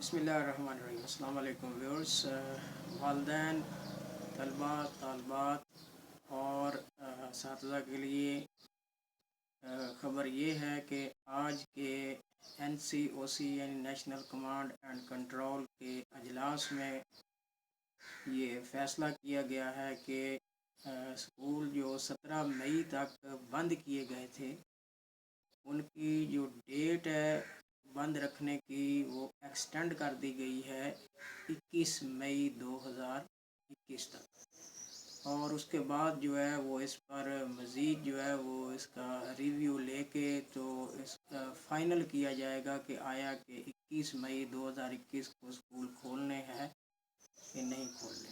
بسم اللہ الرحمن الرحیم۔ السلام علیکم ویورز۔ والدین، طلبہ، طالبات اور اساتذہ کے لیے خبر یہ ہے کہ آج کے NCOC یعنی نیشنل کمانڈ اینڈ کنٹرول کے اجلاس میں یہ فیصلہ کیا گیا ہے کہ اسکول جو 17 مئی تک بند کیے گئے تھے ان کی جو ڈیٹ ہے بند رکھنے کی وہ ایکسٹینڈ کر دی گئی ہے 21 مئی 2021 تک، اور اس کے بعد جو ہے وہ اس پر مزید جو ہے وہ اس کا ریویو لے کے تو اس کا فائنل کیا جائے گا کہ آیا کہ 21 مئی 2021 کو اسکول کھولنے ہیں کہ نہیں کھولنے۔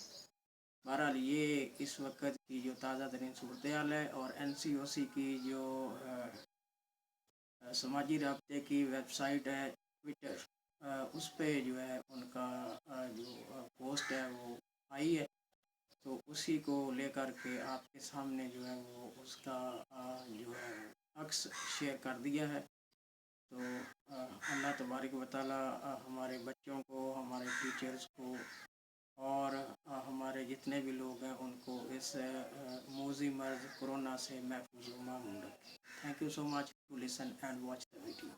بہرحال یہ اس وقت کی جو تازہ ترین صورتحال ہے، اور NCOC کی جو سماجی رابطے کی ویب سائٹ ہے ٹویٹر، اس پہ جو ہے ان کا جو پوسٹ ہے وہ آئی ہے، تو اسی کو لے کر کے آپ کے سامنے جو ہے وہ اس کا جو ہے عکس شیئر کر دیا ہے۔ تو اللہ تبارک و تعالیٰ ہمارے بچوں کو، ہمارے ٹیچرز کو اور ہمارے جتنے بھی لوگ ہیں ان کو اس موذی مرض کرونا سے محفوظ و مامون رکھے۔ Thank you so much to listen and watch the video.